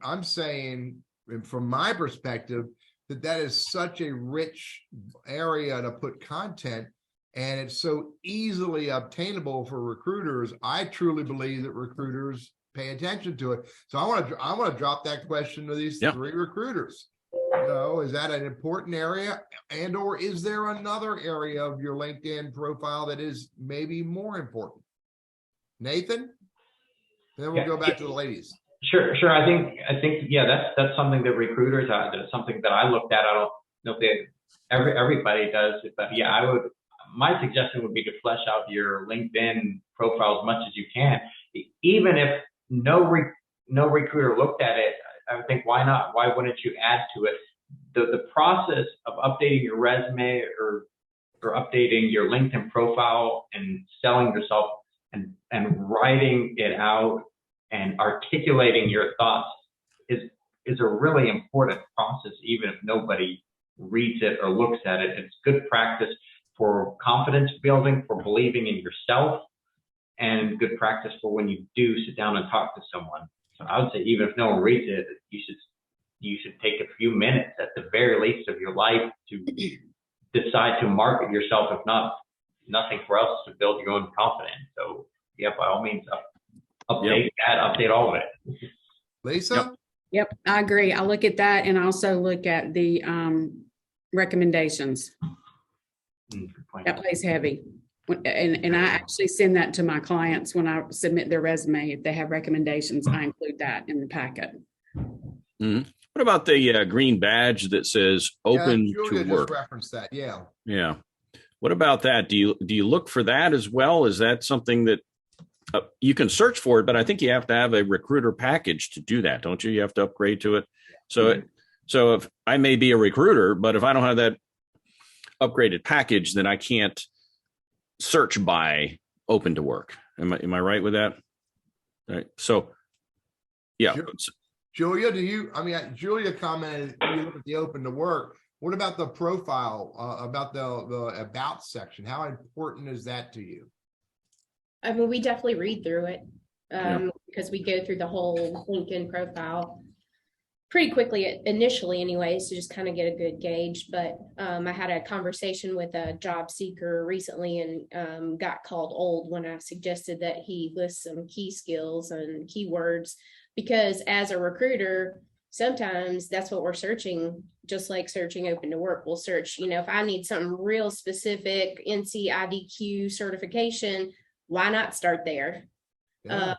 S1: I'm saying, from my perspective, that is such a rich area to put content, and it's so easily obtainable for recruiters. I truly believe that recruiters pay attention to it. So I want to drop that question to these three recruiters. Is that an important area, and or is there another area of your LinkedIn profile that is maybe more important? Nathan, and then we'll go back to the ladies.
S5: Sure. I think that's something that recruiters that's something that I looked at. I don't know if everybody does it, but yeah, my suggestion would be to flesh out your LinkedIn profile as much as you can. Even if no recruiter looked at it, I would think, why not? Why wouldn't you add to it? The process of updating your resume or updating your LinkedIn profile and selling yourself and writing it out and articulating your thoughts is a really important process, even if nobody reads it or looks at it. It's good practice for confidence building, for believing in yourself, and good practice for when you do sit down and talk to someone. So I would say, even if no one reads it, you should take a few minutes at the very least of your life to decide to market yourself, if not nothing for else, to build your own confidence. So yeah, by all means, update all of it.
S1: Lisa?
S3: Yep, I agree. I look at that, and also look at the recommendations. That plays heavy. And I actually send that to my clients when I submit their resume. If they have recommendations, I include that in the packet.
S2: Mm-hmm. What about the green badge that says open to work?
S1: Just reference that.
S2: Yeah. What about that? Do you look for that as well? Is that something that you can search for it, but I think you have to have a recruiter package to do that, don't you? You have to upgrade to it. So if I may be a recruiter, but if I don't have that upgraded package, then I can't search by open to work. Am I right with that? All right. So yeah.
S1: Julia, Julia commented, you look at the open to work. What about the profile, about the about section? How important is that to you?
S4: I mean, we definitely read through it
S2: Yeah.
S4: because we go through the whole LinkedIn profile pretty quickly initially anyways, to just kind of get a good gauge. But I had a conversation with a job seeker recently and got called old when I suggested that he list some key skills and keywords, because as a recruiter, sometimes that's what we're searching. Just like searching open to work, we'll search, if I need something real specific, NCIDQ certification, why not start there?
S1: Yeah.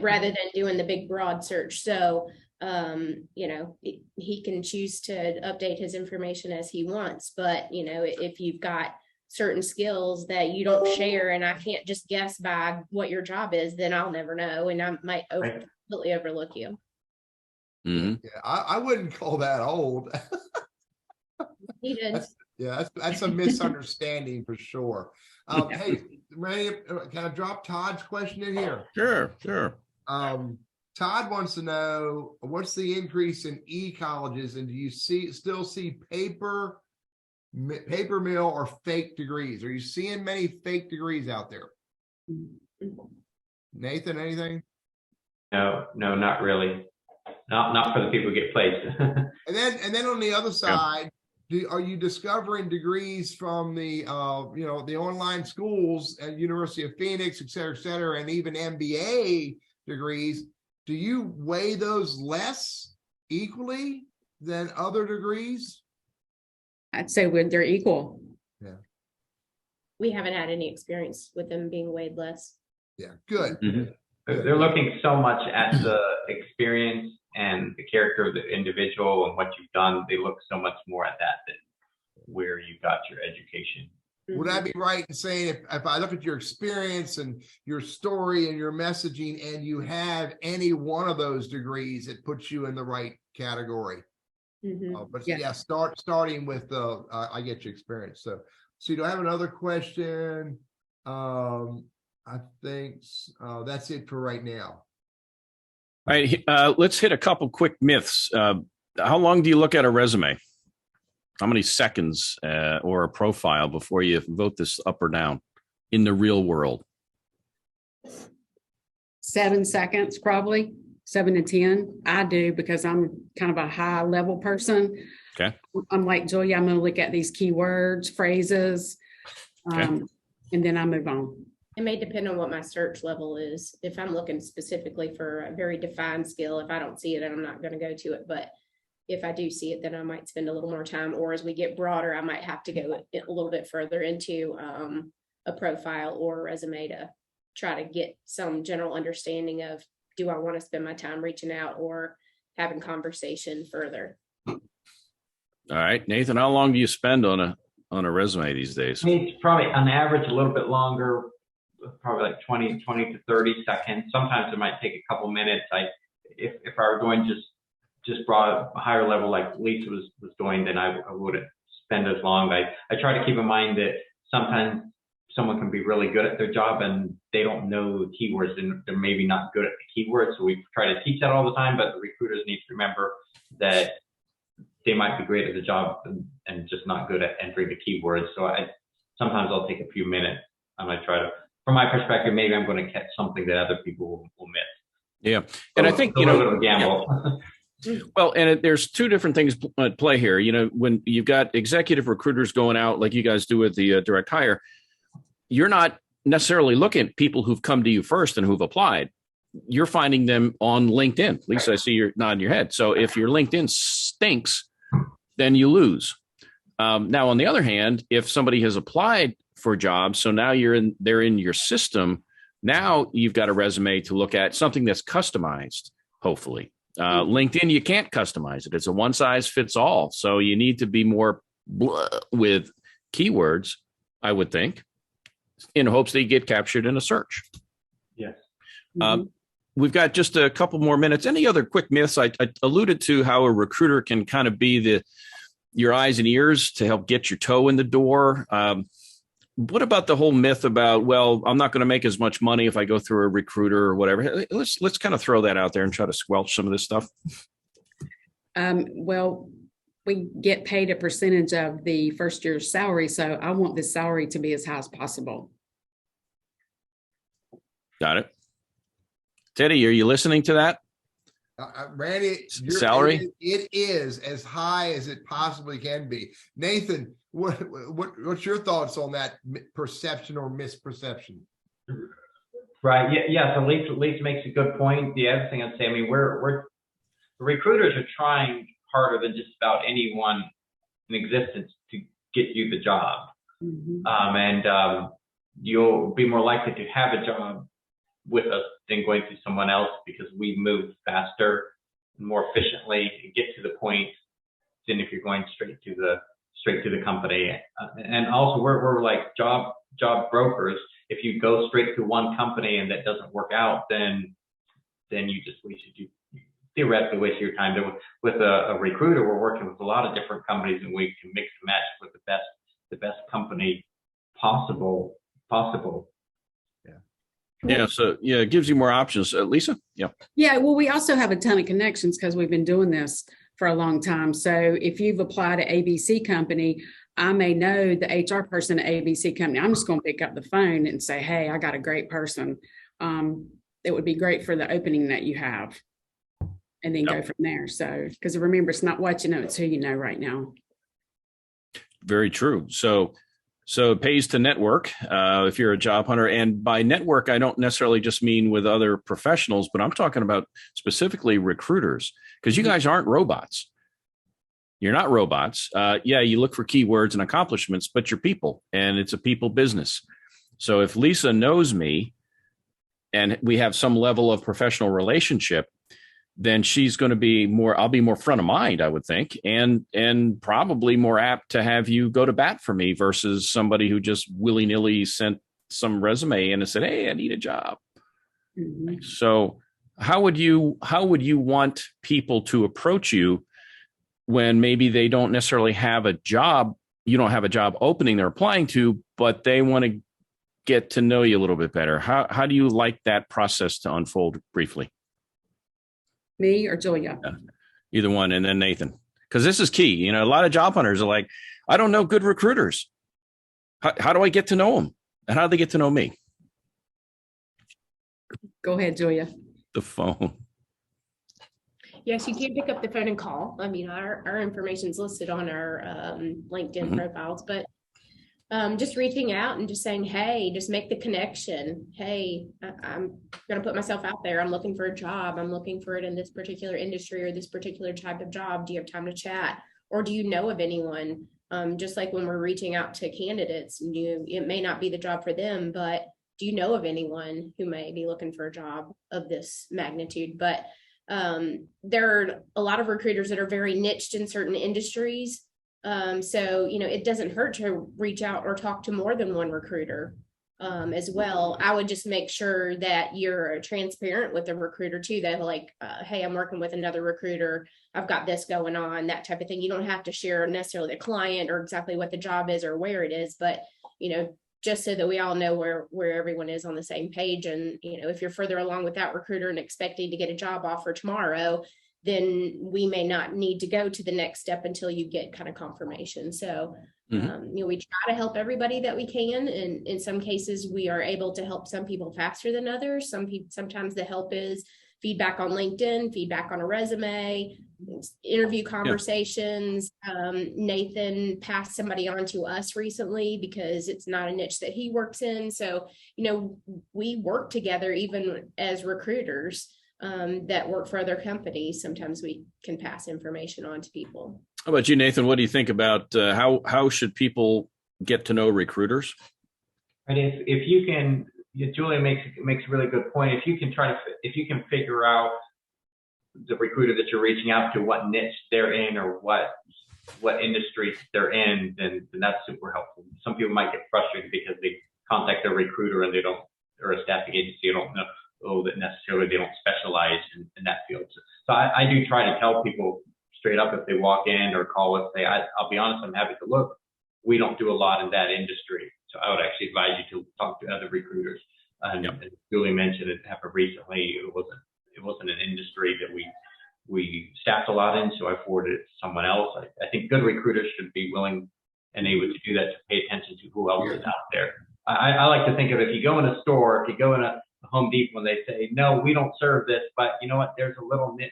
S4: Rather than doing the big broad search. So he can choose to update his information as he wants, but if you've got certain skills that you don't share and I can't just guess by what your job is, then I'll never know and I might completely overlook you.
S2: Mm-hmm.
S1: Yeah, I wouldn't call that old.
S4: He did.
S1: That's a misunderstanding for sure. Hey, Randy, can I drop Todd's question in here?
S2: Sure.
S1: Todd wants to know, what's the increase in e-colleges, and do you still see paper mill or fake degrees? Are you seeing many fake degrees out there? Nathan, anything?
S5: No, not really. Not for the people who get placed.
S1: And then on the other side, are you discovering degrees from the the online schools at University of Phoenix, et cetera, and even MBA degrees? Do you weigh those less equally than other degrees?
S3: I'd say they're equal.
S1: Yeah.
S4: We haven't had any experience with them being weighed less.
S1: Yeah, good.
S2: Mm-hmm.
S5: They're looking so much at the experience and the character of the individual and what you've done. They look so much more at that than where you got your education.
S1: Would I be right in saying if I look at your experience and your story and your messaging, and you have any one of those degrees, it puts you in the right category? But yeah, starting with I get your experience. So do I have another question? I think that's it for right now.
S2: All right, let's hit a couple quick myths. How long do you look at a resume? How many seconds or a profile before you vote this up or down in the real world?
S3: 7 seconds, probably 7 to 10. I do, because I'm kind of a high level person.
S2: Okay.
S3: I'm like Julia, I'm going to look at these keywords, phrases, and then I move on.
S4: It may depend on what my search level is. If I'm looking specifically for a very defined skill, if I don't see it, I'm not going to go to it. But if I do see it, then I might spend a little more time. Or as we get broader, I might have to go a little bit further into a profile or a resume to try to get some general understanding of, do I want to spend my time reaching out or having conversation further?
S2: All right, Nathan, how long do you spend on a resume these days?
S5: I mean, it's probably on average a little bit longer, probably like 20 to 30 seconds. Sometimes it might take a couple minutes. If I were going just brought a higher level like Lisa was doing, then I wouldn't spend as long. I try to keep in mind that sometimes someone can be really good at their job and they don't know the keywords and they're maybe not good at the keywords. So we try to teach that all the time, but the recruiters need to remember that they might be great at the job and just not good at entering the keywords. So sometimes I'll take a few minutes and I try to, from my perspective, maybe I'm going to catch something that other people will miss.
S2: Yeah. And I think,
S5: a little bit of a gamble.
S2: Well, and there's two different things at play here. When you've got executive recruiters going out like you guys do with the direct hire, you're not necessarily looking at people who've come to you first and who've applied. You're finding them on LinkedIn. Lisa, I see you're nodding your head. So if your LinkedIn stinks, then you lose. Now, on the other hand, if somebody has applied for jobs, so now they're in your system, now you've got a resume to look at, something that's customized, hopefully. LinkedIn, you can't customize it. It's a one size fits all. So you need to be more with keywords, I would think, in hopes that you get captured in a search.
S5: Yes.
S2: We've got just a couple more minutes. Any other quick myths? I alluded to how a recruiter can kind of be your eyes and ears to help get your toe in the door. What about the whole myth about, well, I'm not going to make as much money if I go through a recruiter or whatever? Let's kind of throw that out there and try to squelch some of this stuff.
S3: Well, we get paid a percentage of the first year's salary, so I want the salary to be as high as possible.
S2: Got it. Teddy, are you listening to that?
S1: Randy,
S2: Salary?
S1: it is as high as it possibly can be. Nathan, what's your thoughts on that perception or misperception?
S5: Right. Yeah. So Lisa makes a good point. The other thing I'd say, I mean, we're the recruiters are trying harder than just about anyone in existence to get you the job. You'll be more likely to have a job with us than going through someone else because we move faster and more efficiently and get to the point than if you're going straight to the company. And also we're like job brokers. If you go straight to one company and that doesn't work out, then you just theoretically waste your time. With a recruiter, we're working with a lot of different companies and we can mix and match with the best company possible.
S2: Yeah. So it gives you more options. Lisa? Yeah.
S3: Yeah. Well, we also have a ton of connections because we've been doing this for a long time. So if you've applied at ABC company, I may know the HR person at ABC company. I'm just going to pick up the phone and say, hey, I got a great person. It would be great for the opening that you have. And then go from there. So, because remember, it's not what you know, it's who you know right now.
S2: Very true. So it pays to network if you're a job hunter. And by network, I don't necessarily just mean with other professionals, but I'm talking about specifically recruiters, because you guys aren't robots. You're not robots. You look for keywords and accomplishments, but you're people, and it's a people business. So if Lisa knows me and we have some level of professional relationship, then she's going to be I'll be more front of mind, I would think, and probably more apt to have you go to bat for me versus somebody who just willy-nilly sent some resume in and said, hey, I need a job. Mm-hmm. So how would you want people to approach you when maybe they don't necessarily have a job, you don't have a job opening they're applying to, but they want to get to know you a little bit better? How do you like that process to unfold briefly?
S3: Me or Julia?
S2: Yeah, either one. And then Nathan, because this is key. A lot of job hunters are like, I don't know good recruiters. How do I get to know them? And how do they get to know me?
S3: Go ahead, Julia.
S2: The phone.
S4: Yes, you can pick up the phone and call. I mean, our information is listed on our LinkedIn profiles, but just reaching out and just saying, hey, just make the connection. Hey, I'm going to put myself out there. I'm looking for a job. I'm looking for it in this particular industry or this particular type of job. Do you have time to chat? Or do you know of anyone? Just like when we're reaching out to candidates, it may not be the job for them, but do you know of anyone who may be looking for a job of this magnitude? But there are a lot of recruiters that are very niched in certain industries. So, it doesn't hurt to reach out or talk to more than one recruiter as well. I would just make sure that you're transparent with the recruiter too, that like, hey, I'm working with another recruiter. I've got this going on, that type of thing. You don't have to share necessarily the client or exactly what the job is or where it is, but, just so that we all know where everyone is on the same page. And, if you're further along with that recruiter and expecting to get a job offer tomorrow, then we may not need to go to the next step until you get kind of confirmation. So, we try to help everybody that we can. And in some cases, we are able to help some people faster than others. Sometimes the help is feedback on LinkedIn, feedback on a resume, interview conversations. Nathan passed somebody on to us recently because it's not a niche that he works in. So, we work together even as recruiters that work for other companies. Sometimes we can pass information on to people.
S2: How about you, Nathan? What do you think about how should people get to know recruiters?
S5: And if you can, Julia makes a really good point. If you can figure out the recruiter that you're reaching out to, what niche they're in or what industry they're in, then that's super helpful. Some people might get frustrated because they contact their recruiter and or a staffing agency, you don't know that necessarily they don't specialize in that field. So I do try to tell people straight up if they walk in or call us, say, I'll be honest, I'm happy to look. We don't do a lot in that industry. So I would actually advise you to talk to other recruiters. And as Julie mentioned, it happened recently. It wasn't an industry that we staffed a lot in, so I forwarded it to someone else. I think good recruiters should be willing and able to do that, to pay attention to who else is out there. I like to think of, if you go in a store, if you go in a Home Home Depot and they say, no, we don't serve this, but you know what? There's a little niche,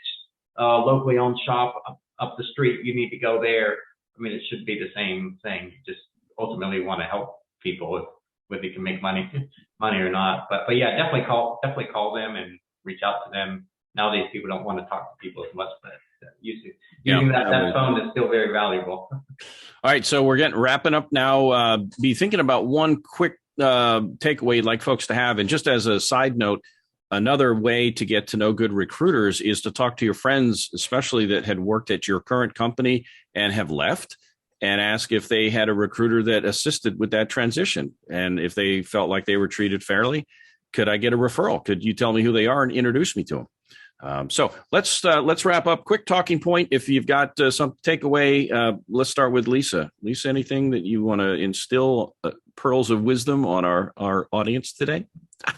S5: locally owned shop up the street. You need to go there. I mean, it should be the same thing. You just ultimately want to help people, whether you can make money or not. But yeah, definitely call them and reach out to them. Nowadays, people don't want to talk to people as much, but using that phone is still very valuable.
S2: All right, so we're wrapping up now. Be thinking about one quick takeaway you'd like folks to have. And just as a side note, another way to get to know good recruiters is to talk to your friends, especially that had worked at your current company and have left, and ask if they had a recruiter that assisted with that transition. And if they felt like they were treated fairly, could I get a referral? Could you tell me who they are and introduce me to them? So let's wrap up. Quick talking point. If you've got some takeaway, let's start with Lisa. Lisa, anything that you want to instill pearls of wisdom on our audience today?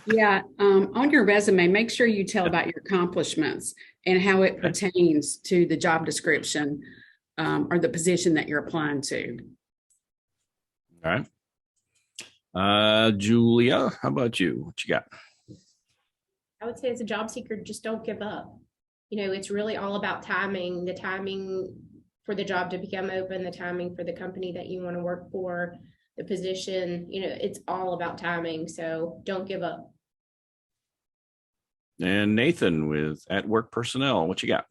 S3: Yeah. On your resume, make sure you tell about your accomplishments and how it pertains to the job description or the position that you're applying to.
S2: All right. Julia, how about you? What you got?
S4: I would say as a job seeker, just don't give up. It's really all about timing, the timing for the job to become open, the timing for the company that you want to work for, the position, it's all about timing. So don't give up.
S2: And Nathan with At Work Personnel, what you got?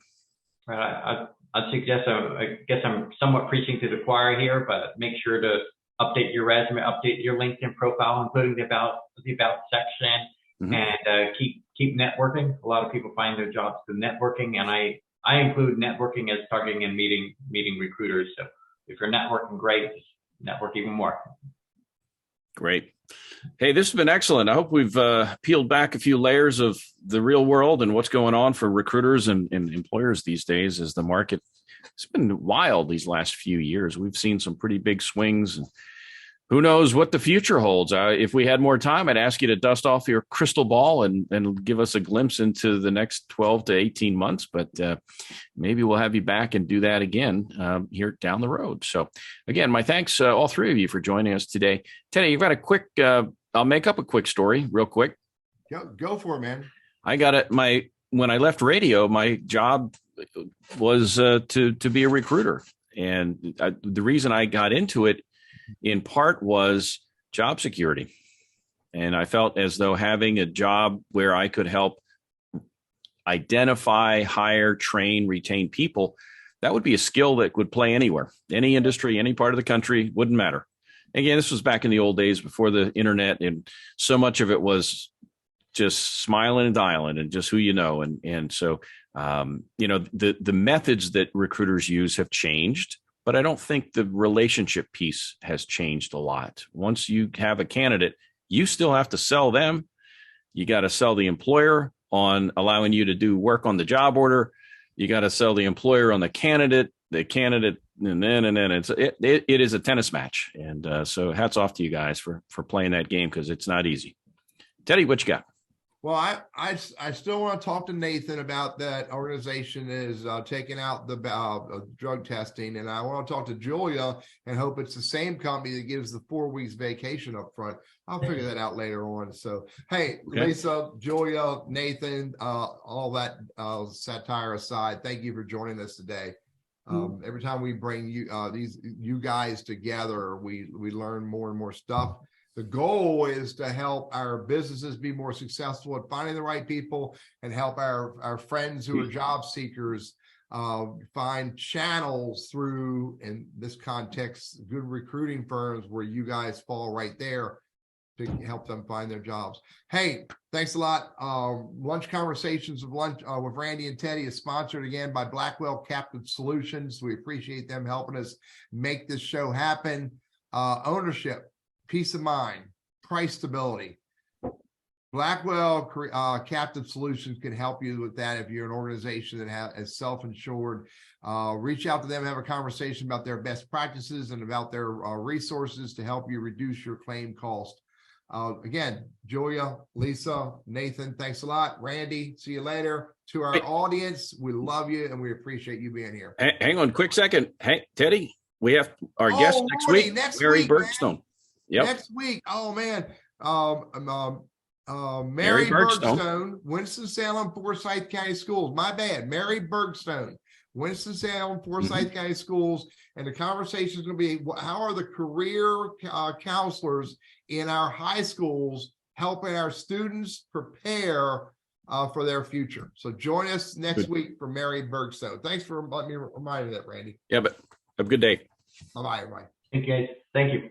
S5: I'd suggest, I guess I'm somewhat preaching to the choir here, but make sure to update your resume, update your LinkedIn profile, including the about section. Mm-hmm. And keep networking. A lot of people find their jobs through networking, and I include networking as targeting and meeting recruiters. So if you're networking, great. Just network even more.
S2: Great. Hey, this has been excellent. I hope we've peeled back a few layers of the real world and what's going on for recruiters and employers these days. As the market, it's been wild these last few years. We've seen some pretty big swings, and who knows what the future holds. If we had more time, I'd ask you to dust off your crystal ball and give us a glimpse into the next 12 to 18 months. But maybe we'll have you back and do that again here down the road. So again, my thanks, all three of you, for joining us today. Teddy, you've got a quick, I'll make up a quick story real quick.
S1: Go for it, man.
S2: I got it. When I left radio, my job was to be a recruiter. And the reason I got into it in part was job security. And I felt as though having a job where I could help identify, hire, train, retain people, that would be a skill that would play anywhere, any industry, any part of the country, wouldn't matter. Again, this was back in the old days before the internet, and so much of it was just smiling and dialing and just who you know. And so, the methods that recruiters use have changed. But I don't think the relationship piece has changed a lot. Once you have a candidate, you still have to sell them. You got to sell the employer on allowing you to do work on the job order. You got to sell the employer on the candidate, and then it is a tennis match. And so hats off to you guys for playing that game, because it's not easy. Teddy, what you got?
S1: Well, I still want to talk to Nathan about that organization is taking out the drug testing, and I want to talk to Julia and hope it's the same company that gives the 4 weeks vacation up front. I'll figure that out later on. So, hey, okay. Lisa, Julia, Nathan, all that satire aside, thank you for joining us today. Every time we bring you guys together, we learn more and more stuff. The goal is to help our businesses be more successful at finding the right people, and help our friends who are job seekers find channels through, in this context, good recruiting firms where you guys fall right there to help them find their jobs. Hey, thanks a lot. Lunch Conversations with Randy and Teddy is sponsored again by Blackwell Captive Solutions. We appreciate them helping us make this show happen. Ownership, peace of mind, price stability. Blackwell Captive Solutions can help you with that. If you're an organization that is self-insured, reach out to them, have a conversation about their best practices and about their resources to help you reduce your claim cost. Again, Julia, Lisa, Nathan, thanks a lot. Randy, see you later. To our audience, we love you and we appreciate you being here.
S2: Hang on a quick second. Hey, Teddy, we have our guest next week, Mary Bergstone. Yep.
S1: Next week. Oh man. Mary
S2: Bergstone.
S1: Bergstone, Winston-Salem, Forsyth County Schools. My bad. Mary Bergstone, Winston-Salem, Forsyth County Schools. And the conversation is going to be, how are the career counselors in our high schools helping our students prepare for their future? So join us next week for Mary Bergstone. Thanks for letting me remind you that, Randy.
S2: Yeah, but have a good day.
S1: Bye-bye, everybody.
S5: Thank you, guys. Thank you.